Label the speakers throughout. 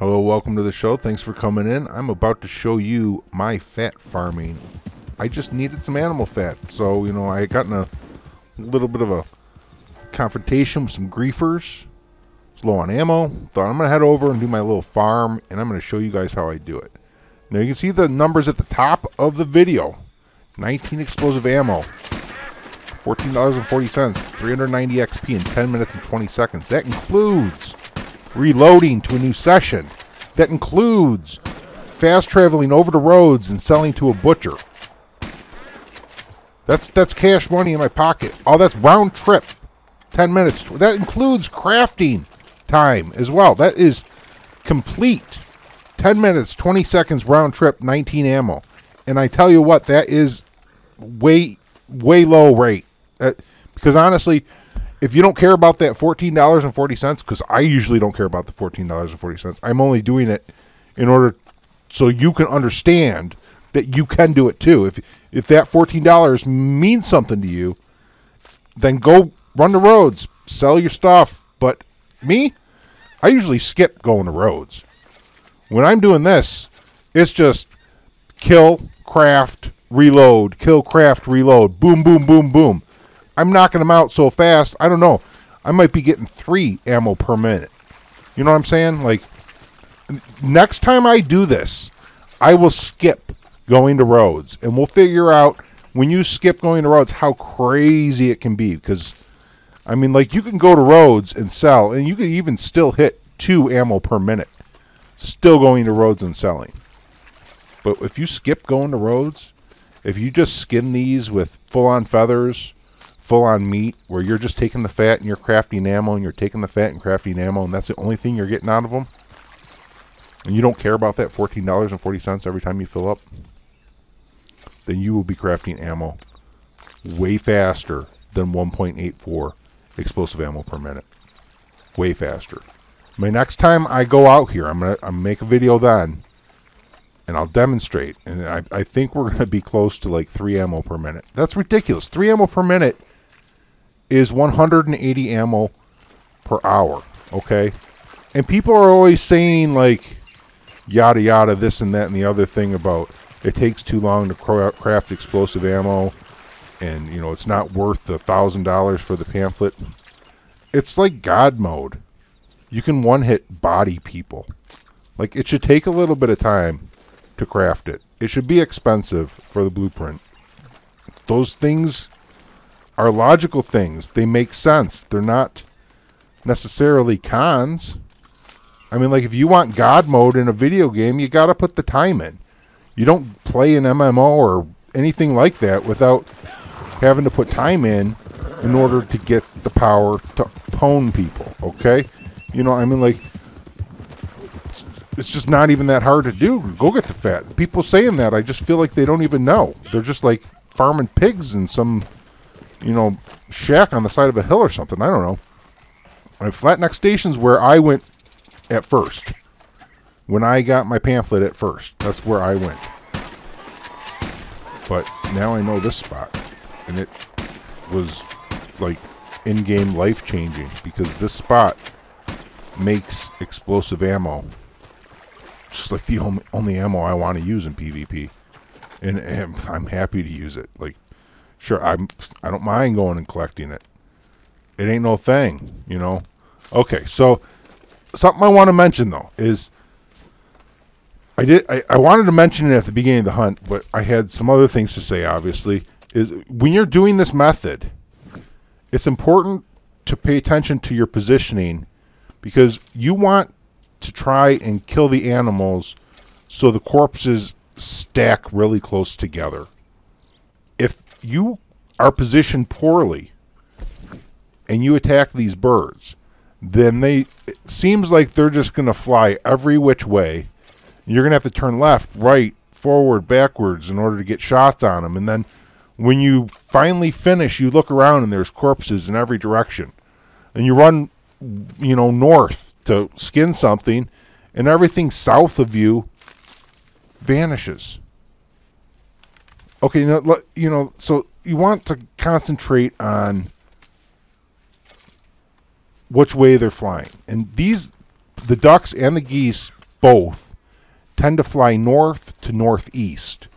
Speaker 1: Hello, welcome to the show. Thanks for coming in. I'm about to show you my fat farming. I just needed some animal fat, so I got in a little bit of a confrontation with some griefers. Was low on ammo. Thought I'm gonna head over and do my little farm, and I'm gonna show you guys how I do it. Now you can see the numbers at the top of the video. 19 explosive ammo, $14.40, 390 XP in 10 minutes and 20 seconds. That includes reloading to a new session. That includes fast traveling over the roads and selling to a butcher. That's cash money in my pocket. Oh, that's round trip, 10 minutes. That includes crafting time as well. That is complete 10 minutes, 20 seconds round trip, 19 ammo. And I tell you what, that is way low rate. Because honestly, if you don't care about that $14.40, because I usually don't care about the $14.40, I'm only doing it in order so you can understand that you can do it too. If that $14 means something to you, then go run the roads, sell your stuff. But me, I usually skip going to roads. When I'm doing this, it's just kill, craft, reload, kill, craft, reload, boom, boom, boom, boom. I'm knocking them out so fast, I don't know. I might be getting 3 ammo per minute. You know what I'm saying? Like, next time I do this, I will skip going to roads. And we'll figure out, when you skip going to roads, how crazy it can be. Because, I mean, like, you can go to roads and sell, and you can even still hit 2 ammo per minute. Still going to roads and selling. But if you skip going to roads, if you just skin these with full-on feathers, full-on meat, where you're just taking the fat and you're crafting ammo, and you're taking the fat and crafting ammo, and that's the only thing you're getting out of them, and you don't care about that $14.40 every time you fill up, then you will be crafting ammo way faster than 1.84 explosive ammo per minute. Way faster. My next time I go out here, I'm gonna make a video then, and I'll demonstrate. And I think we're gonna be close to like 3 ammo per minute. That's ridiculous. 3 ammo per minute is 180 ammo per hour. Okay, and people are always saying like yada yada, this and that and the other thing about it takes too long to craft explosive ammo, and it's not worth the $1,000 for the pamphlet. It's like God mode. You can one-hit body people. Like, it should take a little bit of time to craft it. It should be expensive for the blueprint. Those things are logical things. They make sense. They're not necessarily cons. I mean, like, if you want God mode in a video game, you got to put the time in. You don't play an MMO or anything like that without having to put time in order to get the power to pwn people, okay? I mean, like, it's just not even that hard to do. Go get the fat. People saying that, I just feel like they don't even know. They're just like farming pigs in some, shack on the side of a hill or something. I don't know. Flatneck Station's where I went at first. When I got my pamphlet at first. That's where I went. But now I know this spot. And it was like in-game life-changing, because this spot makes explosive ammo just like the only ammo I want to use in PvP, and I'm happy to use it. Like, sure, I don't mind going and collecting it. It ain't no thing, Okay, so something I want to mention though is I wanted to mention it at the beginning of the hunt, but I had some other things to say. Obviously, is when you're doing this method, it's important to pay attention to your positioning, because you want to try and kill the animals so the corpses stack really close together. If you are positioned poorly and you attack these birds, then it seems like they're just going to fly every which way. You're going to have to turn left, right, forward, backwards in order to get shots on them. And then when you finally finish, you look around and there's corpses in every direction. And you run, north to skin something, and everything south of you vanishes. Okay, so you want to concentrate on which way they're flying. And the ducks and the geese both tend to fly north to northeast.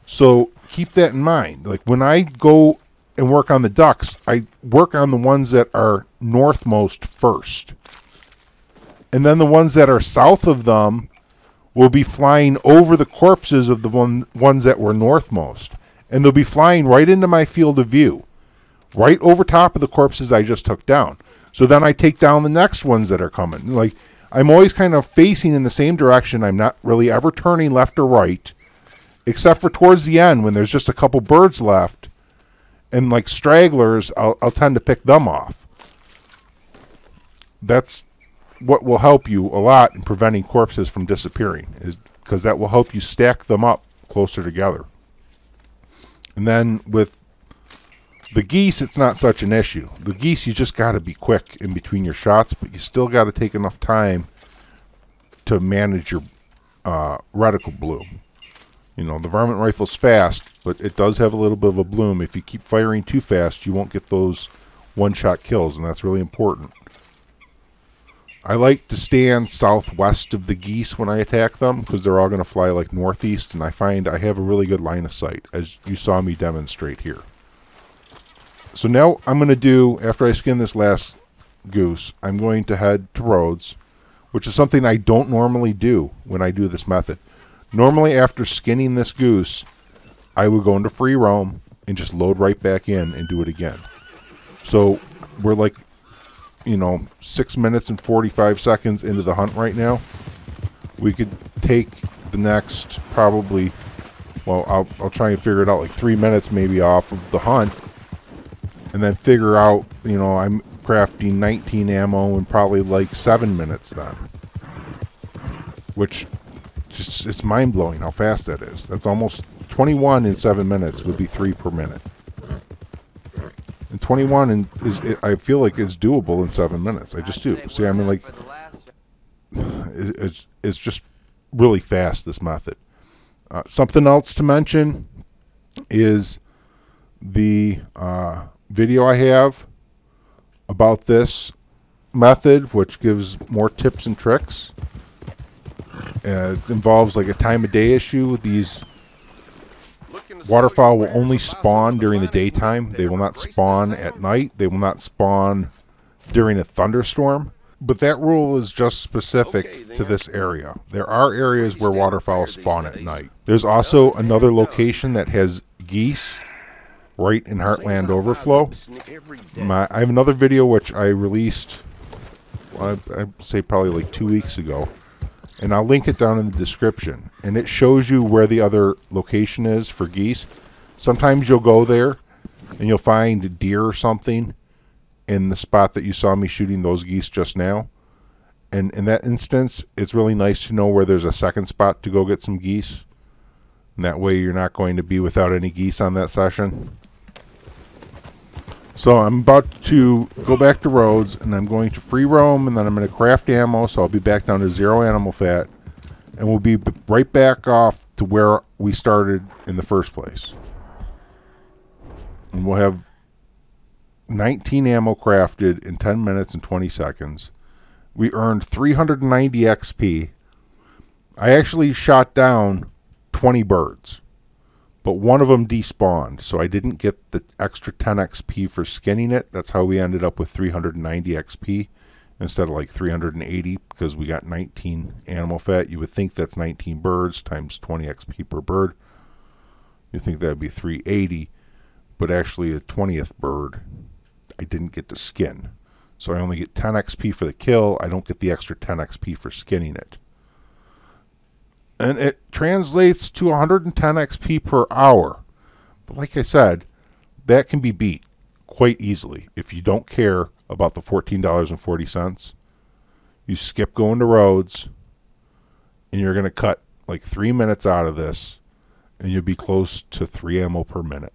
Speaker 1: So keep that in mind. Like when I go and work on the ducks, I work on the ones that are northmost first. And then the ones that are south of them will be flying over the corpses of the ones that were northmost. And they'll be flying right into my field of view, right over top of the corpses I just took down. So then I take down the next ones that are coming. Like, I'm always kind of facing in the same direction. I'm not really ever turning left or right, except for towards the end when there's just a couple birds left. And like stragglers, I'll tend to pick them off. That's what will help you a lot in preventing corpses from disappearing, is because that will help you stack them up closer together. And then with the geese, it's not such an issue. The geese, you just got to be quick in between your shots, but you still got to take enough time to manage your reticle bloom. You know, the varmint rifle's fast, but it does have a little bit of a bloom. If you keep firing too fast, you won't get those one-shot kills, and that's really important. I like to stand southwest of the geese when I attack them, because they're all going to fly like northeast, and I find I have a really good line of sight, as you saw me demonstrate here. So now I'm going to do, after I skin this last goose, I'm going to head to Rhodes, which is something I don't normally do when I do this method. Normally after skinning this goose, I would go into free roam and just load right back in and do it again. So we're like, 6 minutes and 45 seconds into the hunt right now. We could take the next probably, well, I'll try and figure it out, like 3 minutes maybe off of the hunt, and then figure out, I'm crafting 19 ammo in probably like 7 minutes then. Which just, it's mind-blowing how fast that is. That's almost 21 in 7 minutes would be 3 per minute. And 21 I feel like it's doable in 7 minutes. I just do. See, I mean, like, it's just really fast, this method. Something else to mention is the video I have about this method, which gives more tips and tricks. It involves like a time of day issue. These waterfowl will only spawn during the daytime. They will not spawn at night. They will not spawn during a thunderstorm. But that rule is just specific to this area. There are areas where waterfowl spawn at night. There's also another location that has geese right in Heartland Overflow. I have another video which I released, I'd say probably like 2 weeks ago. And I'll link it down in the description. And it shows you where the other location is for geese. Sometimes you'll go there and you'll find a deer or something in the spot that you saw me shooting those geese just now. And in that instance, it's really nice to know where there's a second spot to go get some geese. And that way you're not going to be without any geese on that session. So I'm about to go back to Rhodes, and I'm going to free roam, and then I'm going to craft ammo, so I'll be back down to 0 animal fat, and we'll be right back off to where we started in the first place. And we'll have 19 ammo crafted in 10 minutes and 20 seconds. We earned 390 XP. I actually shot down 20 birds, but one of them despawned, so I didn't get the extra 10 XP for skinning it. That's how we ended up with 390 XP instead of like 380, because we got 19 animal fat. You would think that's 19 birds times 20 XP per bird. You'd think that would be 380, but actually a 20th bird I didn't get to skin. So I only get 10 XP for the kill. I don't get the extra 10 XP for skinning it. And it translates to 110 XP per hour. But like I said, that can be beat quite easily if you don't care about the $14.40. You skip going to Rhodes, and you're going to cut like 3 minutes out of this, and you'll be close to 3 ammo per minute.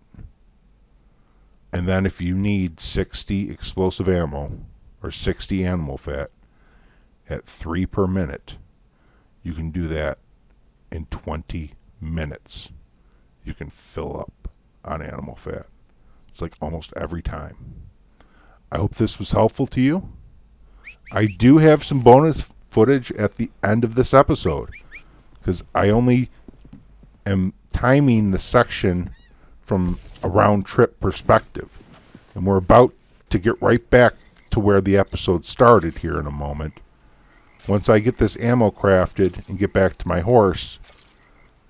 Speaker 1: And then if you need 60 explosive ammo or 60 animal fat at 3 per minute, you can do that in 20 minutes. You can fill up on animal fat. It's like almost every time. I hope this was helpful to you. I do have some bonus footage at the end of this episode, because I only am timing the section from a round trip perspective. And we're about to get right back to where the episode started here in a moment. Once I get this ammo crafted and get back to my horse,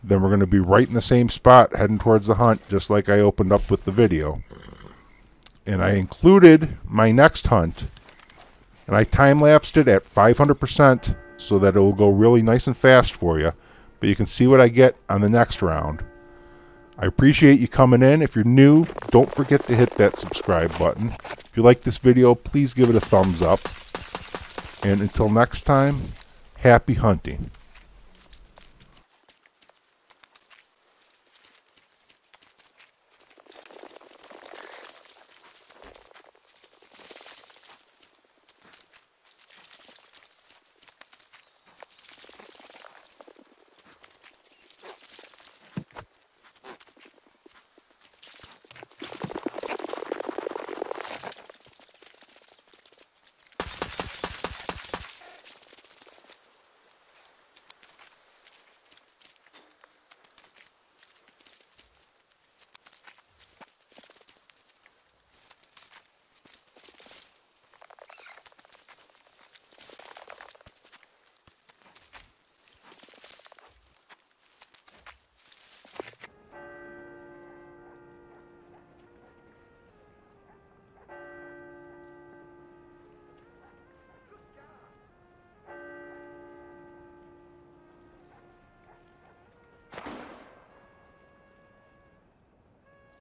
Speaker 1: then we're going to be right in the same spot heading towards the hunt, just like I opened up with the video. And I included my next hunt, and I time-lapsed it at 500% so that it will go really nice and fast for you. But you can see what I get on the next round. I appreciate you coming in. If you're new, don't forget to hit that subscribe button. If you like this video, please give it a thumbs up. And until next time, happy hunting.